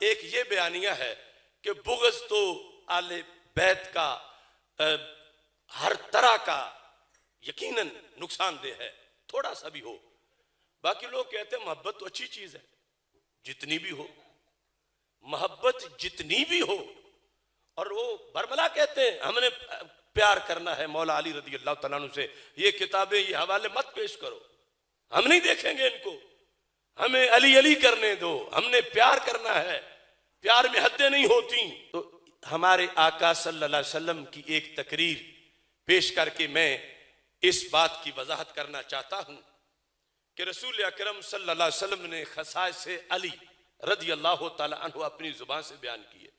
ایک یہ بیانیہ ہے کہ بغض تو آل بیت کا ہر طرح کا یقیناً نقصان دہ ہے، تھوڑا سا بھی ہو. باقی لوگ کہتے ہیں محبت تو اچھی چیز ہے، جتنی بھی ہو، محبت جتنی بھی ہو. اور وہ برملا کہتے ہیں ہم نے پیار کرنا ہے مولا علی رضی اللہ تعالیٰ عنہ سے. یہ کتابیں یہ حوالے مت پیش کرو، ہم نہیں دیکھیں گے ان کو، ہمیں علی علی کرنے دو، ہم نے پیار کرنا ہے، پیار میں حدیں نہیں ہوتی. تو ہمارے آقا صلی اللہ علیہ وسلم کی ایک تقریر پیش کر کے میں اس بات کی وضاحت کرنا چاہتا ہوں کہ رسول اکرم صلی اللہ علیہ وسلم نے خصائص علی رضی اللہ تعالیٰ عنہ اپنی زبان سے بیان کیے،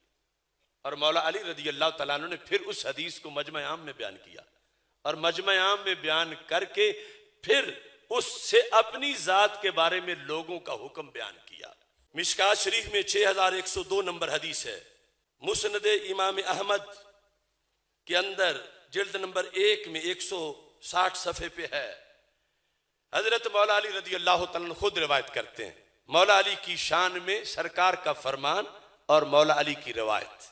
اور مولا علی رضی اللہ تعالیٰ عنہ نے پھر اس حدیث کو مجمع عام میں بیان کیا، اور مجمع عام میں بیان کر کے پھر اس سے اپنی ذات کے بارے میں لوگوں کا حکم بیان کیا. مشکات شریف میں 6102 نمبر حدیث ہے. مسند امام احمد کے اندر جلد نمبر 1 میں 160 صفحے پہ ہے. حضرت مولا علی رضی اللہ تعالیٰ عنہ خود روایت کرتے ہیں، مولا علی کی شان میں سرکار کا فرمان اور مولا علی کی روایت.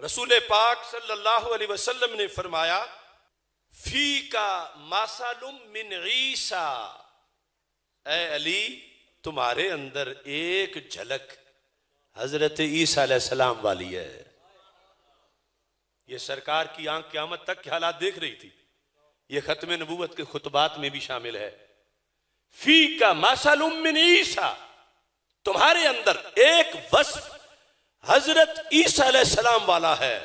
رسول پاک صلی اللہ علیہ وسلم نے فرمایا فی کا مثل من عیسیٰ، اے علی تمہارے اندر ایک جھلک حضرت عیسیٰ علیہ السلام والی ہے. یہ سرکار کی آنکھ قیامت تک کے حالات دیکھ رہی تھی، یہ ختم نبوت کے خطبات میں بھی شامل ہے. فی کا مثل من عیسیٰ، تمہارے اندر ایک وصف حضرت عیسیٰ علیہ السلام والا ہے.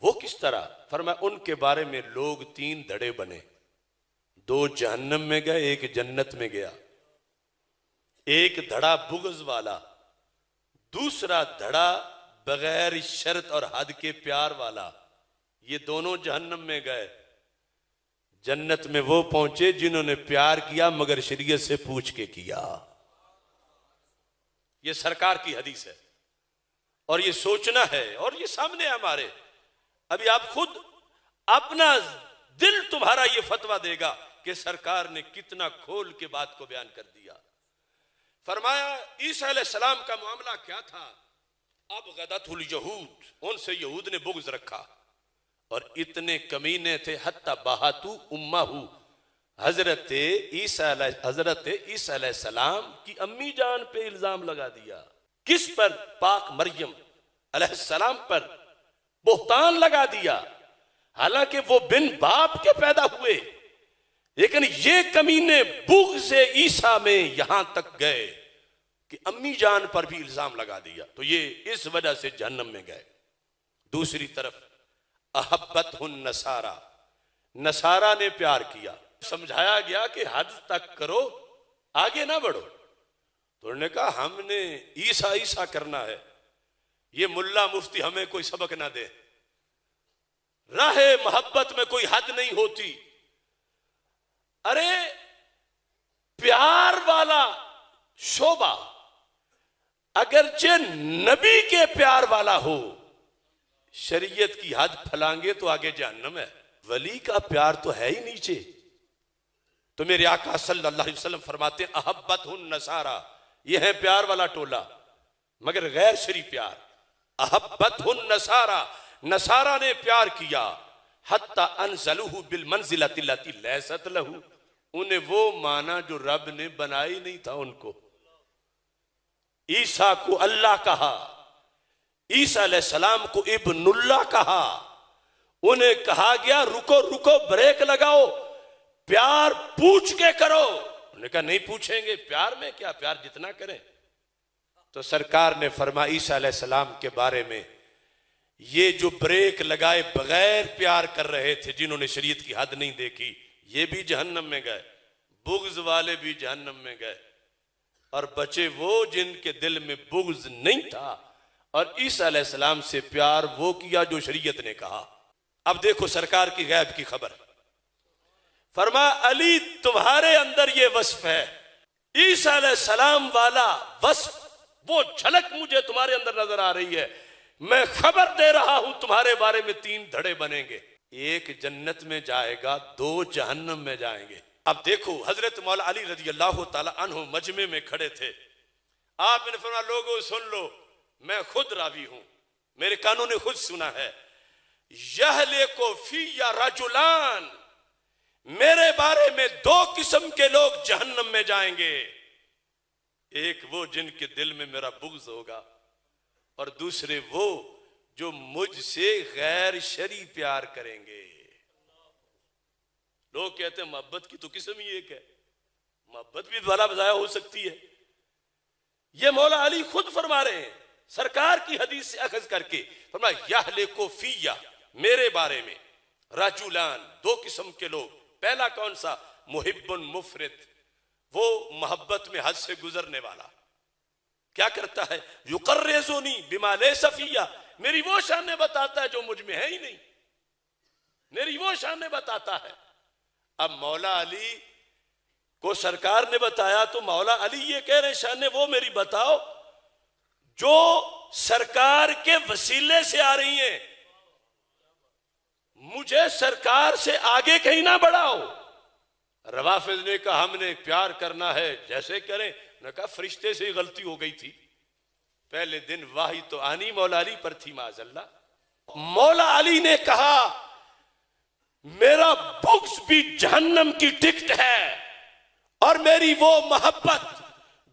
وہ کس طرح؟ فرمایا ان کے بارے میں لوگ 3 دھڑے بنے، 2 جہنم میں گئے، ایک جنت میں گیا. ایک دھڑا بغض والا، دوسرا دھڑا بغیر شرط اور حد کے پیار والا. یہ دونوں جہنم میں گئے. جنت میں وہ پہنچے جنہوں نے پیار کیا مگر شریعت سے پوچھ کے کیا. یہ سرکار کی حدیث ہے اور یہ سوچنا ہے، اور یہ سامنے ہمارے. ابھی آپ خود اپنا دل تمہارا یہ فتویٰ دے گا کہ سرکار نے کتنا کھول کے بات کو بیان کر دیا. فرمایا عیسیٰ علیہ السلام کا معاملہ کیا تھا؟ اب غدت الیہود، ان سے یہود نے بغض رکھا، اور اتنے کمینے تھے حتی بہاتو امہ، حضرت عیسیٰ علیہ السلام کی امی جان پہ الزام لگا دیا. کس پر؟ پاک مریم علیہ السلام پر بہتان لگا دیا، حالانکہ وہ بن باپ کے پیدا ہوئے، لیکن یہ کمینے بغض عیسیٰ میں یہاں تک گئے کہ امی جان پر بھی الزام لگا دیا. تو یہ اس وجہ سے جہنم میں گئے. دوسری طرف احبتہ النصارى، نصارہ نے پیار کیا. سمجھایا گیا کہ حد تک کرو، آگے نہ بڑھو. تو انہوں نے کہا ہم نے عیسیٰ کرنا ہے، یہ ملا مفتی ہمیں کوئی سبق نہ دے. راہ محبت میں کوئی حد نہیں ہوتی. ارے پیار والا شعبہ اگرچہ نبی کے پیار والا ہو، شریعت کی حد پھلانگے تو آگے جہنم ہے. ولی کا پیار تو ہے ہی نیچے. تو میرے آقا صلی اللہ علیہ وسلم فرماتے ہیں احبتہ النصارى، یہ ہے پیار والا ٹولہ مگر غیر شرعی پیار. احبتہ النصارى، نصارہ نے پیار کیا. حتی انزلوہ بالمنزلۃ التی لیست لہ، انہیں وہ مانا جو رب نے بنائی نہیں تھا ان کو. عیسیٰ کو اللہ کہا، عیسیٰ علیہ السلام کو ابن اللہ کہا. انہیں کہا گیا رکو بریک لگاؤ، پیار پوچھ کے کرو. انہوں نے کہا نہیں پوچھیں گے، پیار میں کیا، پیار جتنا کریں. تو سرکار نے فرمایا عیسیٰ علیہ السلام کے بارے میں یہ جو بریک لگائے بغیر پیار کر رہے تھے، جنہوں نے شریعت کی حد نہیں دیکھی، یہ بھی جہنم میں گئے. بغض والے بھی جہنم میں گئے، اور بچے وہ جن کے دل میں بغض نہیں تھا اور عیسیٰ علیہ السلام سے پیار وہ کیا جو شریعت نے کہا. اب دیکھو سرکار کی غیب کی خبر. فرما علی تمہارے اندر یہ وصف ہے، عیسیٰ علیہ السلام والا وصف، وہ جھلک مجھے تمہارے اندر نظر آ رہی ہے. میں خبر دے رہا ہوں تمہارے بارے میں 3 دھڑے بنیں گے، ایک جنت میں جائے گا، 2 جہنم میں جائیں گے. اب دیکھو حضرت مولا علی رضی اللہ تعالی عنہ مجمع میں کھڑے تھے. آپ نے فرمایا لوگوں سن لو، میں خود راوی ہوں، میرے کانوں نے خود سنا ہے، یہلکو فی رجلان، میرے بارے میں دو قسم کے لوگ جہنم میں جائیں گے، ایک وہ جن کے دل میں میرا بغض ہوگا، اور دوسرے وہ جو مجھ سے غیر شرعی پیار کریں گے۔ لوگ کہتے ہیں محبت کی تو قسم ہی ایک ہے، محبت بھی بھلا بضایا ہو سکتی ہے۔ یہ مولا علی خود فرما رہے ہیں، سرکار کی حدیث سے اخذ کر کے فرمایا یہلکو فیہ، میرے بارے میں رجلان، دو قسم کے لوگ۔ پہلا کون سا؟ محب مفرط، وہ محبت میں حد سے گزرنے والا، کیا کرتا ہے؟ یقرزونی بما لیس فیہ، میری وہ شانیں بتاتا ہے جو مجھ میں ہے ہی نہیں، میری وہ شانیں بتاتا ہے۔ اب مولا علی کو سرکار نے بتایا تو مولا علی یہ کہہ رہے شانیں وہ میری بتاؤ جو سرکار کے وسیلے سے آ رہی ہیں، مجھے سرکار سے آگے کہیں نہ بڑھاؤ۔ روافض نے کہا ہم نے پیار کرنا ہے جیسے کریں، نے کہا فرشتے سے ہی غلطی ہو گئی تھی، پہلے دن وحی تو آنی مولا علی پر تھی معاذ اللہ۔ مولا علی نے کہا میرا بغض بھی جہنم کی ٹکٹ ہے، اور میری وہ محبت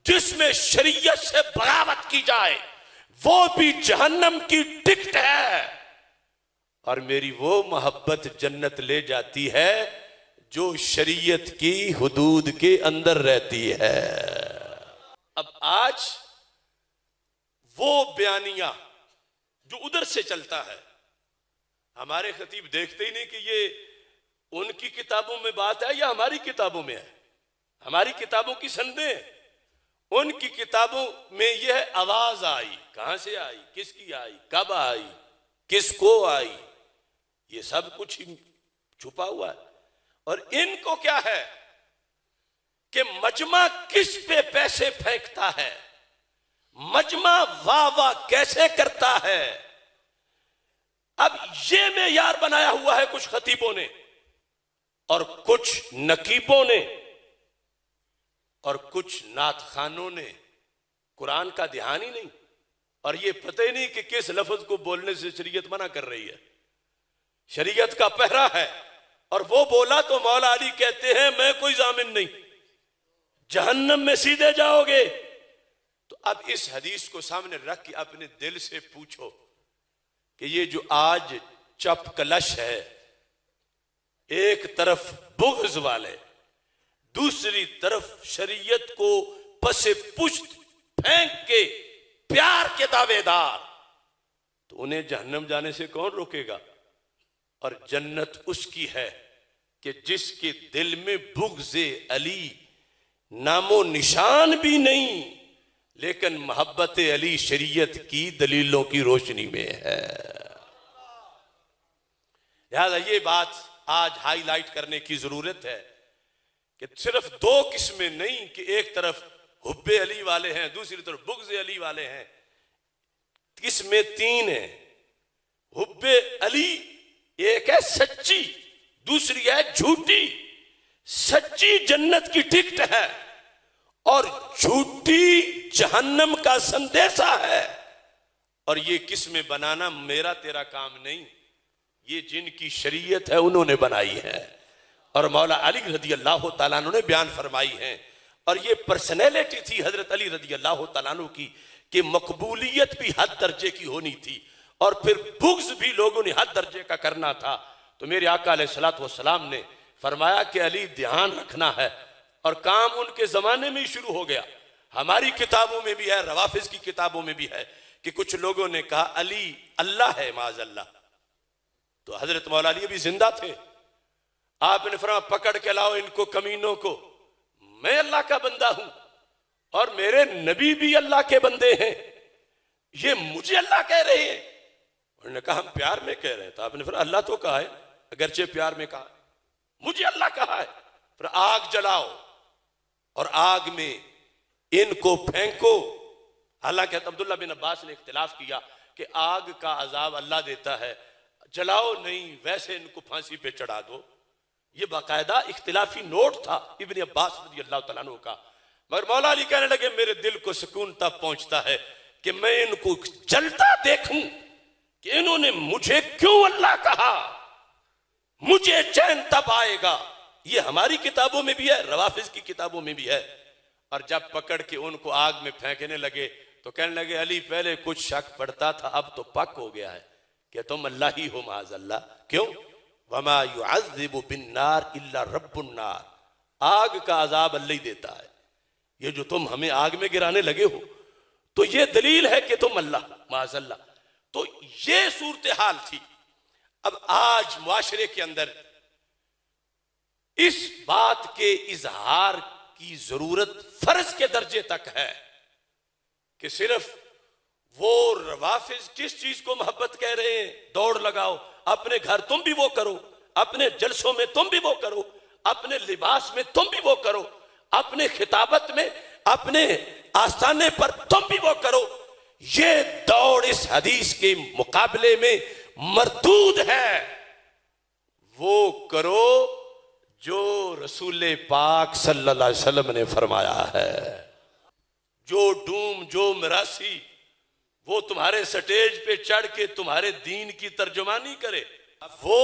جس میں شریعت سے بغاوت کی جائے وہ بھی جہنم کی ٹکٹ ہے، اور میری وہ محبت جنت لے جاتی ہے جو شریعت کی حدود کے اندر رہتی ہے۔ اب آج وہ بیانیہ جو ادھر سے چلتا ہے، ہمارے خطیب دیکھتے ہی نہیں کہ یہ ان کی کتابوں میں بات ہے یا ہماری کتابوں میں ہے۔ ہماری کتابوں کی سندیں ہیں، ان کی کتابوں میں یہ آواز آئی، کہاں سے آئی، کس کی آئی، کب آئی، کس کو آئی، یہ سب کچھ چھپا ہوا ہے۔ اور ان کو کیا ہے کہ مجمع کس پہ پیسے پھینکتا ہے، مجمع واہ واہ کیسے کرتا ہے، اب یہ معیار بنایا ہوا ہے کچھ خطیبوں نے اور کچھ نقیبوں نے اور کچھ نعت خانوں نے، قرآن کا دھیان ہی نہیں، اور یہ پتہ ہی نہیں کہ کس لفظ کو بولنے سے شریعت منع کر رہی ہے۔ شریعت کا پہرا ہے، اور وہ بولا تو مولا علی کہتے ہیں میں کوئی ضامن نہیں، جہنم میں سیدھے جاؤ گے۔ تو اب اس حدیث کو سامنے رکھ کے اپنے دل سے پوچھو کہ یہ جو آج چپ کلش ہے، ایک طرف بغض والے، دوسری طرف شریعت کو پس پشت پھینک کے پیار کے دعوے دار، تو انہیں جہنم جانے سے کون روکے گا؟ اور جنت اس کی ہے کہ جس کے دل میں بغض علی نام و نشان بھی نہیں، لیکن محبت علی شریعت کی دلیلوں کی روشنی میں ہے۔ لہذا یہ بات آج ہائی لائٹ کرنے کی ضرورت ہے کہ صرف دو قسمیں نہیں کہ ایک طرف حب علی والے ہیں، دوسری طرف بغض علی والے ہیں، قسمیں تین ہیں۔ حب علی ایک ہے سچی، دوسری ہے جھوٹی۔ سچی جنت کی ٹکٹ ہے اور جھوٹی جہنم کا سندیسہ ہے، اور یہ قسمیں بنانا میرا تیرا کام نہیں، یہ جن کی شریعت ہے انہوں نے بنائی ہے، اور مولا علی رضی اللہ تعالیٰ عنہ نے بیان فرمائی ہیں۔ اور یہ پرسنالٹی تھی حضرت علی رضی اللہ تعالیٰ عنہ کی کہ مقبولیت بھی حد درجے کی ہونی تھی، اور پھر بغض بھی لوگوں نے حد درجے کا کرنا تھا۔ تو میرے آقا علیہ السلام نے فرمایا کہ علی دھیان رکھنا ہے، اور کام ان کے زمانے میں ہی شروع ہو گیا، ہماری کتابوں میں بھی ہے، روافظ کی کتابوں میں بھی ہے کہ کچھ لوگوں نے کہا علی اللہ ہے معاذ اللہ۔ تو حضرت مولا علی بھی زندہ تھے، آپ نے فرمایا پکڑ کے لاؤ ان کو کمینوں کو، میں اللہ کا بندہ ہوں اور میرے نبی بھی اللہ کے بندے ہیں، یہ مجھے اللہ کہہ رہے ہیں۔ انہوں نے کہا ہم پیار میں کہہ رہے ہیں، تو آپ نے فرمایا اللہ تو کہا ہے، اگرچہ پیار میں کہا، مجھے اللہ کہا ہے، پھر آگ جلاؤ اور آگ میں ان کو پھینکو۔ حالانکہ عبداللہ بن عباس نے اختلاف کیا کہ آگ کا عذاب اللہ دیتا ہے، جلاؤ نہیں ویسے ان کو پھانسی پہ چڑھا دو، یہ باقاعدہ اختلافی نوٹ تھا ابن عباس رضی اللہ تعالیٰ عنہ کا۔ مگر مولا علی کہنے لگے میرے دل کو سکون تب پہنچتا ہے کہ میں ان کو جلتا دیکھوں کہ انہوں نے مجھے کیوں اللہ کہا، مجھے چین تب آئے گا۔ یہ ہماری کتابوں میں بھی ہے، روافظ کی کتابوں میں بھی ہے۔ اور جب پکڑ کے ان کو آگ میں پھینکنے لگے تو کہنے لگے علی پہلے کچھ شک پڑتا تھا، اب تو پک ہو گیا ہے کہ تم اللہ ہی ہو معاذ اللہ۔ کیوں؟ وما يعذب بالنار الا رب النار، آگ کا عذاب اللہ ہی دیتا ہے، یہ جو تم ہمیں آگ میں گرانے لگے ہو تو یہ دلیل ہے کہ تم اللہ معاذ اللہ۔ تو یہ صورتحال تھی۔ اب آج معاشرے کے اندر اس بات کے اظہار کی ضرورت فرض کے درجے تک ہے کہ صرف وہ روافظ کس چیز کو محبت کہہ رہے ہیں، دوڑ لگاؤ، اپنے گھر تم بھی وہ کرو، اپنے جلسوں میں تم بھی وہ کرو، اپنے لباس میں تم بھی وہ کرو، اپنے خطابت میں، اپنے آستانے پر تم بھی وہ کرو۔ یہ دوڑ اس حدیث کے مقابلے میں مردود ہے۔ وہ کرو جو رسول پاک صلی اللہ علیہ وسلم نے فرمایا ہے۔ جو ڈوم، جو مراسی وہ تمہارے سٹیج پہ چڑھ کے تمہارے دین کی ترجمانی کرے، وہ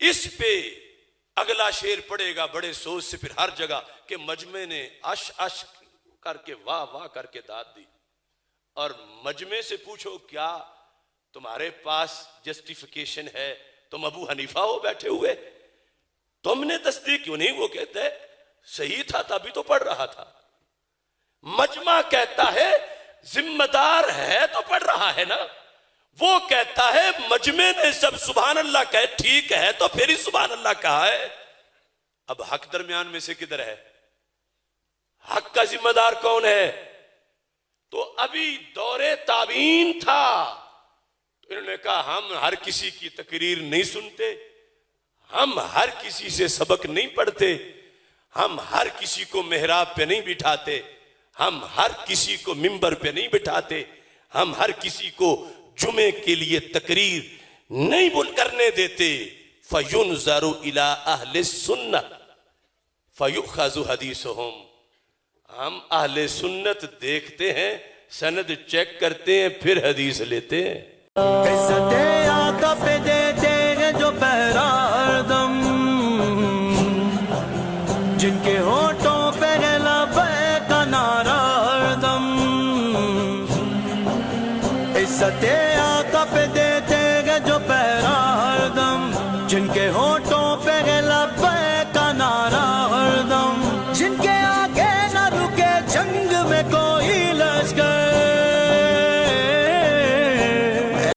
اس پہ اگلا شعر پڑے گا بڑے سوچ سے پھر ہر جگہ کہ مجمع نے اش اش کر کے واہ واہ کر کے داد دی، اور مجمع سے پوچھو کیا تمہارے پاس جسٹیفیکیشن ہے؟ تم ابو حنیفہ ہو بیٹھے ہوئے، تم نے تصدیق کیوں نہیں؟ وہ کہتا ہے صحیح تھا تبھی تو پڑھ رہا تھا۔ مجمع کہتا ہے ذمہ دار ہے تو پڑھ رہا ہے نا، وہ کہتا ہے مجمع نے سب سبحان اللہ کہے ٹھیک ہے تو پھر ہی سبحان اللہ کہا ہے۔ اب حق درمیان میں سے کدھر ہے؟ حق کا ذمہ دار کون ہے؟ تو ابھی دور تابعین تھا، تو انہوں نے کہا ہم ہر کسی کی تقریر نہیں سنتے، ہم ہر کسی سے سبق نہیں پڑھتے، ہم ہر کسی کو محراب پہ نہیں بٹھاتے، ہم ہر کسی کو ممبر پہ نہیں بٹھاتے، ہم ہر کسی کو جمعے کے لیے تقریر نہیں بول کرنے دیتے۔ فَيُنْظَرُ إِلَىٰ أَهْلِ السُّنَّةِ فَيُؤْخَذُ حَدِيثُهُمْ، ہم اہل سنت دیکھتے ہیں، سند چیک کرتے ہیں، پھر حدیث لیتے ہیں۔ عزت آقا پہ دیتے ہیں جو پہرا ہردم، جن کے ہونٹوں پہ ہے لبیک کا نعرہ ہردم، عزت